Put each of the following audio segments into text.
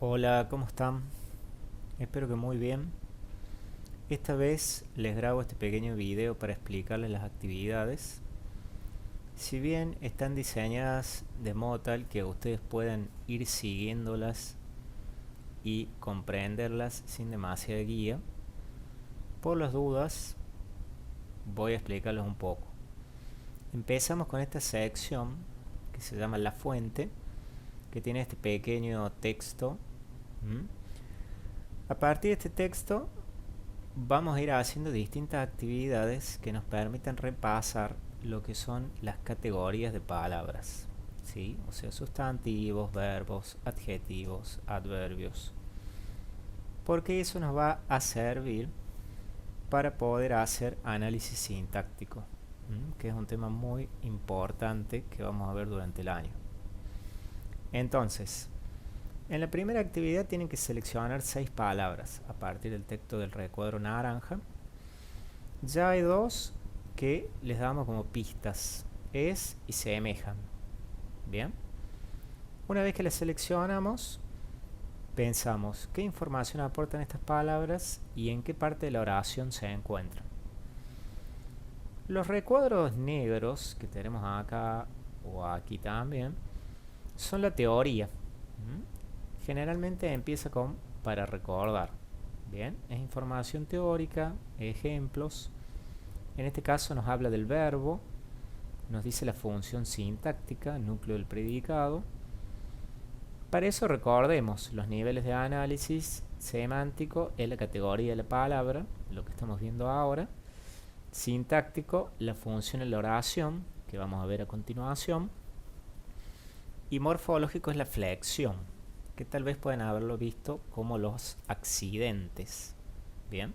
Hola, ¿cómo están? Espero que muy bien. Esta vez les grabo este pequeño video para explicarles las actividades. Si bien están diseñadas de modo tal que ustedes puedan ir siguiéndolas y comprenderlas sin demasiada guía, por las dudas voy a explicarles un poco. Empezamos con esta sección que se llama La Fuente, que tiene este pequeño texto. ¿Mm? A partir de este texto vamos a ir haciendo distintas actividades que nos permitan repasar lo que son las categorías de palabras, ¿sí? O sea, sustantivos, verbos, adjetivos, adverbios. Porque eso nos va a servir para poder hacer análisis sintáctico, que es un tema muy importante que vamos a ver durante el año. Entonces, en la primera actividad tienen que seleccionar 6 palabras a partir del texto del recuadro naranja. Ya hay dos que les damos como pistas, es y semejan. Bien, una vez que las seleccionamos, pensamos qué información aportan estas palabras y en qué parte de la oración se encuentran. Los recuadros negros que tenemos acá o aquí también son la teoría. Generalmente empieza con para recordar. Bien, es información teórica, ejemplos. En este caso nos habla del verbo, nos dice la función sintáctica, núcleo del predicado. Para eso recordemos los niveles de análisis semántico en la categoría de la palabra, lo que estamos viendo ahora. Sintáctico, la función en la oración, que vamos a ver a continuación. Y morfológico es la flexión, que tal vez pueden haberlo visto como los accidentes. Bien.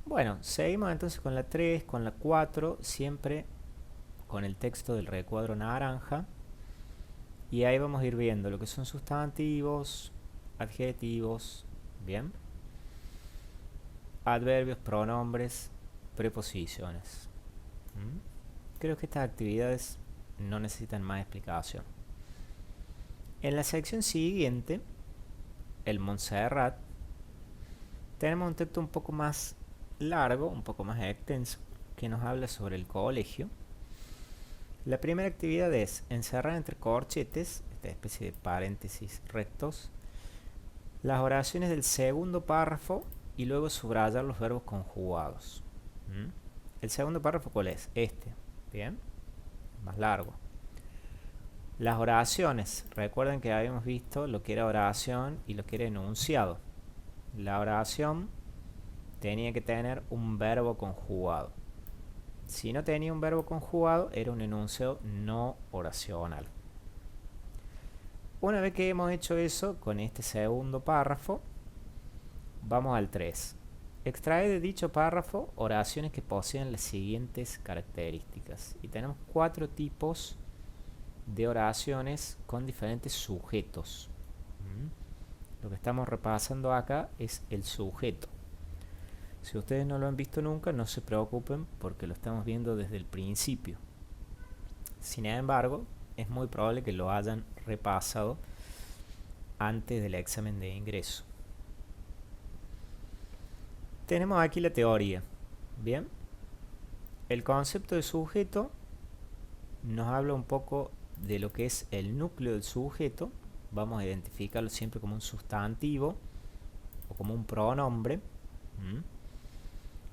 Bueno, seguimos entonces con la 3, con la 4, siempre con el texto del recuadro naranja. Y ahí vamos a ir viendo lo que son sustantivos, adjetivos, bien, adverbios, pronombres, preposiciones. Creo que estas actividades no necesitan más explicación. En la sección siguiente, el Montserrat, tenemos un texto un poco más largo, un poco más extenso, que nos habla sobre el colegio. La primera actividad es encerrar entre corchetes, esta especie de paréntesis rectos, las oraciones del segundo párrafo y luego subrayar los verbos conjugados. ¿El segundo párrafo cuál es? Este. Bien, más largo. Las oraciones, recuerden que habíamos visto lo que era oración y lo que era enunciado. La oración tenía que tener un verbo conjugado. Si no tenía un verbo conjugado, era un enunciado no oracional. Una vez que hemos hecho eso, con este segundo párrafo, vamos al 3. Extrae de dicho párrafo oraciones que poseen las siguientes características. Y tenemos 4 tipos de oraciones con diferentes sujetos. Lo que estamos repasando acá es el sujeto. Si ustedes no lo han visto nunca, no se preocupen porque lo estamos viendo desde el principio. Sin embargo, es muy probable que lo hayan repasado antes del examen de ingreso. Tenemos aquí la teoría. Bien, el concepto de sujeto nos habla un poco de lo que es el núcleo del sujeto. Vamos a identificarlo siempre como un sustantivo o como un pronombre.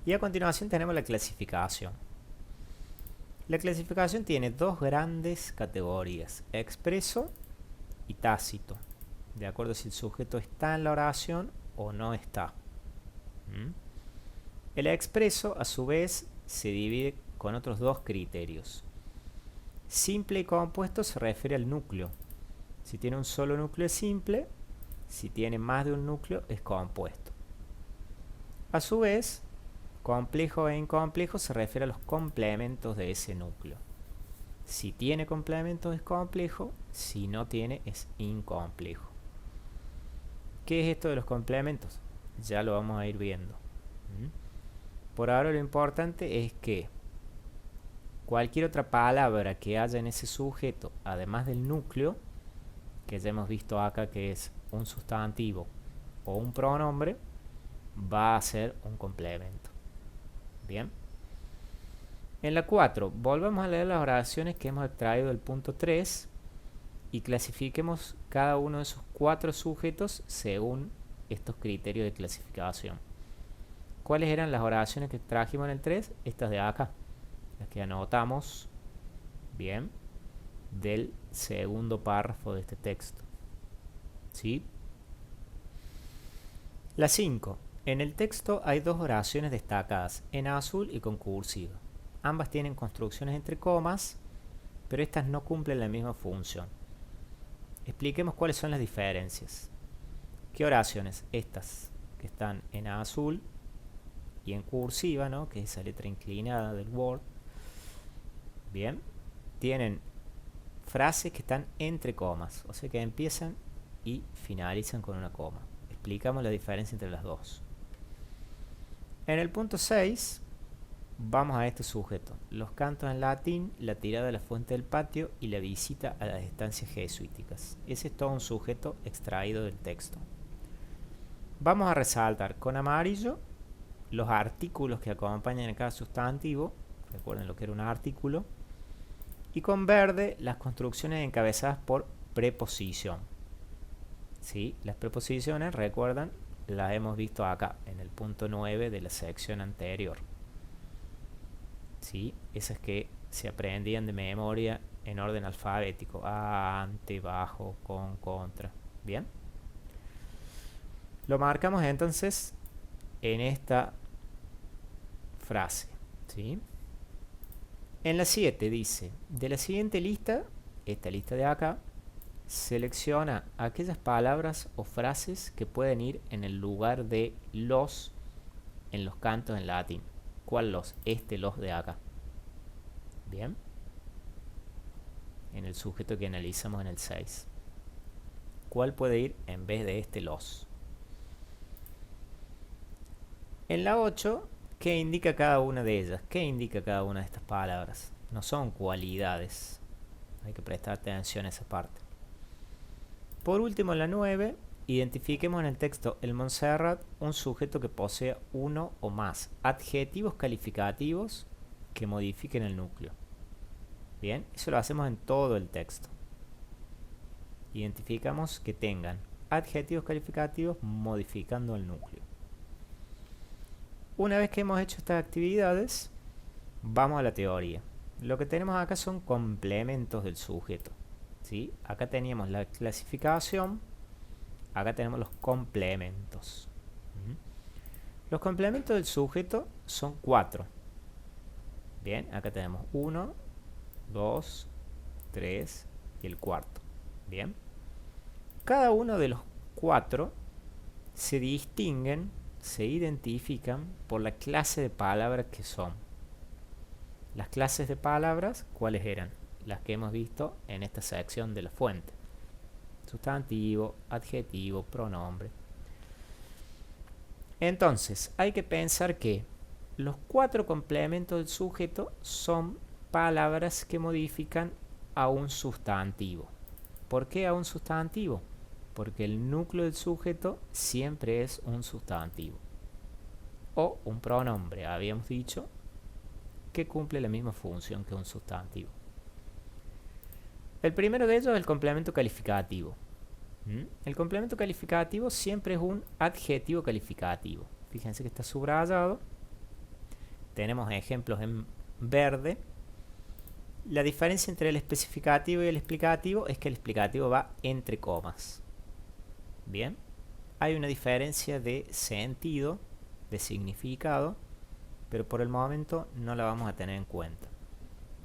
Y a continuación tenemos la clasificación. La clasificación tiene 2 grandes categorías, expreso y tácito, de acuerdo si el sujeto está en la oración o no está. El expreso, a su vez, se divide con otros 2 criterios. Simple y compuesto se refiere al núcleo. Si tiene un solo núcleo es simple, si tiene más de un núcleo es compuesto. A su vez, complejo e incomplejo se refiere a los complementos de ese núcleo. Si tiene complementos es complejo, si no tiene es incomplejo. ¿Qué es esto de los complementos? Ya lo vamos a ir viendo. Por ahora lo importante es que cualquier otra palabra que haya en ese sujeto, además del núcleo, que ya hemos visto acá que es un sustantivo o un pronombre, va a ser un complemento. Bien. En la 4, volvemos a leer las oraciones que hemos extraído del punto 3 y clasifiquemos cada uno de esos 4 sujetos según estos criterios de clasificación. ¿Cuáles eran las oraciones que trajimos en el 3? Estas de acá, las que anotamos, bien, del segundo párrafo de este texto. ¿Sí? La 5. En el texto hay 2 oraciones destacadas, en azul y con cursiva. Ambas tienen construcciones entre comas, pero estas no cumplen la misma función. Expliquemos cuáles son las diferencias. ¿Qué oraciones? Estas, que están en azul y en cursiva, ¿no? Que es esa letra inclinada del Word. Bien, tienen frases que están entre comas, o sea que empiezan y finalizan con una coma. Explicamos la diferencia entre las dos. En el punto 6 vamos a este sujeto: los cantos en latín, la tirada de la fuente del patio y la visita a las estancias jesuíticas. Ese es todo un sujeto extraído del texto. Vamos a resaltar con amarillo los artículos que acompañan a cada sustantivo. Recuerden lo que era un artículo. Y con verde las construcciones encabezadas por preposición. ¿Sí? Las preposiciones, recuerdan, las hemos visto acá en el punto 9 de la sección anterior. ¿Sí? Esas que se aprendían de memoria en orden alfabético: ante, bajo, con, contra. Bien, lo marcamos entonces en esta frase. ¿Sí? En la 7 dice: de la siguiente lista, esta lista de acá, selecciona aquellas palabras o frases que pueden ir en el lugar de los en los cantos en latín. ¿Cuál los? Los de acá. Bien. En el sujeto que analizamos en el 6. ¿Cuál puede ir en vez de los? En la 8, ¿qué indica cada una de ellas? ¿Qué indica cada una de estas palabras? No son cualidades. Hay que prestar atención a esa parte. Por último, en la 9, identifiquemos en el texto el Montserrat un sujeto que posea uno o más adjetivos calificativos que modifiquen el núcleo. Bien, eso lo hacemos en todo el texto. Identificamos que tengan adjetivos calificativos modificando el núcleo. Una vez que hemos hecho estas actividades, vamos a la teoría. Lo que tenemos acá son complementos del sujeto. ¿Sí? Acá teníamos la clasificación, acá tenemos los complementos. Los complementos del sujeto son 4. Bien, acá tenemos 1, 2, 3 y el cuarto. Bien, cada uno de los 4 se distinguen, se identifican por la clase de palabras que son. Las clases de palabras, ¿cuáles eran? Las que hemos visto en esta sección de la fuente: sustantivo, adjetivo, pronombre. Entonces, hay que pensar que los 4 complementos del sujeto son palabras que modifican a un sustantivo. ¿Por qué a un sustantivo? Porque el núcleo del sujeto siempre es un sustantivo o un pronombre, habíamos dicho, que cumple la misma función que un sustantivo. El primero de ellos es el complemento calificativo. El complemento calificativo siempre es un adjetivo calificativo. Fíjense que está subrayado. Tenemos ejemplos en verde. La diferencia entre el especificativo y el explicativo es que el explicativo va entre comas. Bien, hay una diferencia de sentido, de significado, pero por el momento no la vamos a tener en cuenta.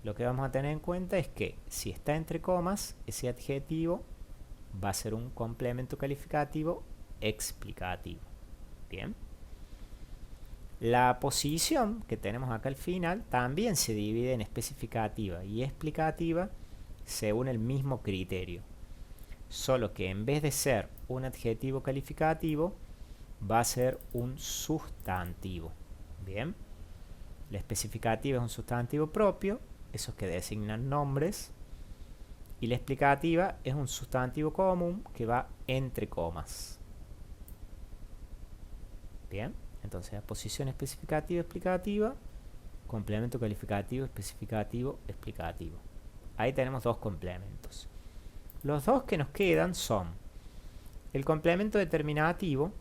Lo que vamos a tener en cuenta es que si está entre comas, ese adjetivo va a ser un complemento calificativo explicativo. Bien. La posición que tenemos acá al final también se divide en especificativa y explicativa según el mismo criterio. Solo que en vez de ser un adjetivo calificativo, va a ser un sustantivo. Bien. La especificativa es un sustantivo propio, esos que designan nombres. Y la explicativa es un sustantivo común que va entre comas. Bien, entonces posición especificativa, explicativa, complemento calificativo, especificativo, explicativo. Ahí tenemos dos complementos. Los dos que nos quedan son el complemento determinativo,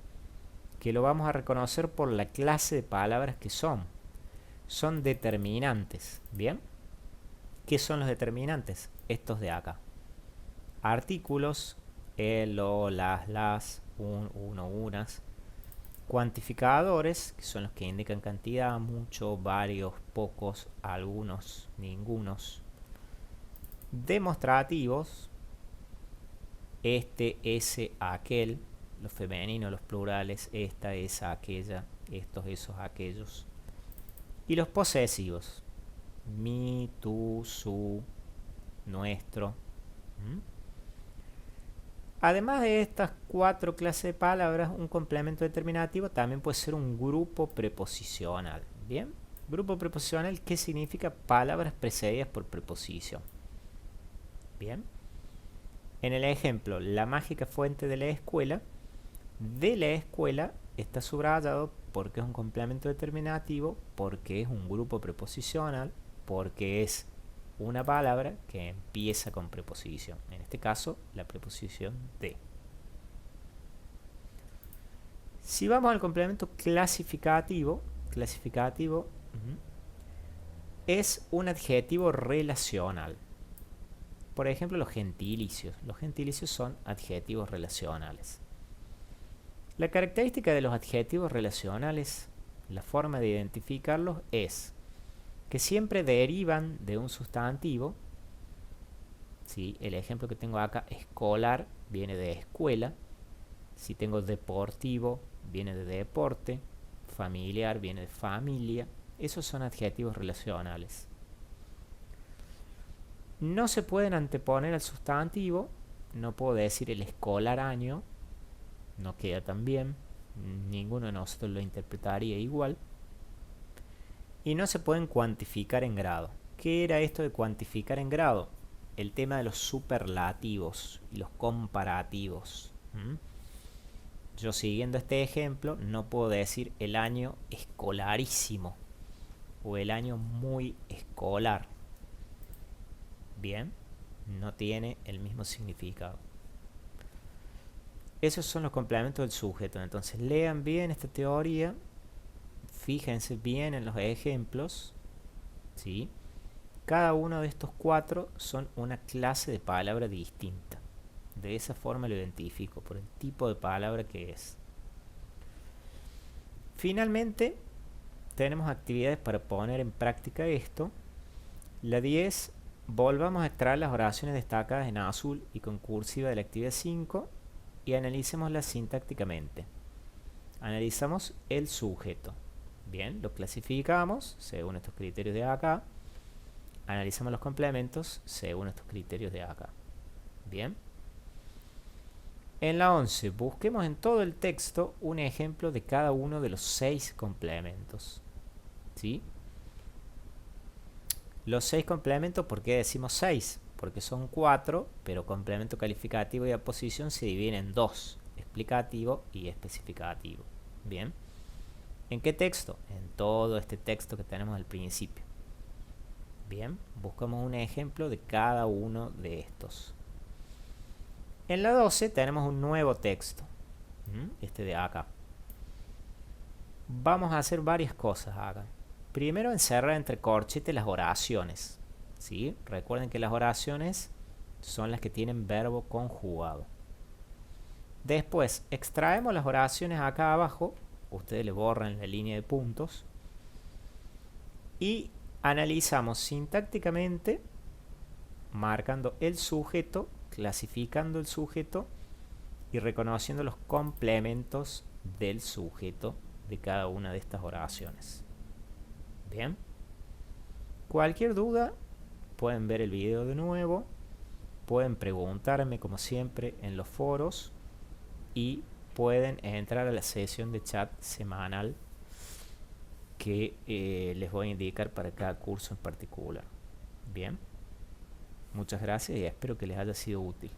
que lo vamos a reconocer por la clase de palabras que son. Son determinantes. ¿Bien? ¿Qué son los determinantes? Estos de acá. Artículos, el, lo, las, un, uno, unas. Cuantificadores, que son los que indican cantidad, mucho, varios, pocos, algunos, ningunos. Demostrativos, este, ese, aquel, los femeninos, los plurales, esta, esa, aquella, estos, esos, aquellos. Y los posesivos, mi, tú, su, nuestro. Además de estas 4 clases de palabras, un complemento determinativo también puede ser un grupo preposicional. Bien, grupo preposicional, ¿qué significa? Palabras precedidas por preposición. Bien, en el ejemplo, la mágica fuente de la escuela está subrayado porque es un complemento determinativo, porque es un grupo preposicional, porque es una palabra que empieza con preposición. En este caso, la preposición de. Si vamos al complemento clasificativo, es un adjetivo relacional. Por ejemplo, los gentilicios. Los gentilicios son adjetivos relacionales. La característica de los adjetivos relacionales, la forma de identificarlos es que siempre derivan de un sustantivo. ¿Sí? El ejemplo que tengo acá, escolar, viene de escuela. Si tengo deportivo, viene de deporte. Familiar, viene de familia. Esos son adjetivos relacionales. No se pueden anteponer al sustantivo. No puedo decir el escolar año. No queda tan bien. Ninguno de nosotros lo interpretaría igual. Y no se pueden cuantificar en grado. ¿Qué era esto de cuantificar en grado? El tema de los superlativos y los comparativos. Yo, siguiendo este ejemplo, no puedo decir el año escolarísimo o el año muy escolar. Bien, no tiene el mismo significado. Esos son los complementos del sujeto. Entonces lean bien esta teoría, fíjense bien en los ejemplos, ¿sí? Cada uno de estos 4 son una clase de palabra distinta. De esa forma lo identifico, por el tipo de palabra que es. Finalmente, tenemos actividades para poner en práctica esto. La 10, volvamos a extraer las oraciones destacadas en azul y con cursiva de la actividad 5 y analicémoslas sintácticamente. Analizamos el sujeto. Bien, lo clasificamos según estos criterios de acá. Analizamos los complementos según estos criterios de acá. Bien. En la 11, busquemos en todo el texto un ejemplo de cada uno de los 6 complementos. ¿Sí? Los 6 complementos, ¿por qué decimos 6? Porque son 4, pero complemento calificativo y aposición se dividen en 2, explicativo y especificativo. Bien. ¿En qué texto? En todo este texto que tenemos al principio. Bien, buscamos un ejemplo de cada uno de estos. En la 12 tenemos un nuevo texto, este de acá. Vamos a hacer varias cosas acá. Primero, encerrar entre corchetes las oraciones. ¿Sí? Recuerden que las oraciones son las que tienen verbo conjugado. Después, extraemos las oraciones acá abajo. Ustedes le borran la línea de puntos. Y analizamos sintácticamente, marcando el sujeto, clasificando el sujeto y reconociendo los complementos del sujeto de cada una de estas oraciones. Bien. Cualquier duda, pueden ver el video de nuevo, pueden preguntarme como siempre en los foros y pueden entrar a la sesión de chat semanal que les voy a indicar para cada curso en particular. Bien. Muchas gracias y espero que les haya sido útil.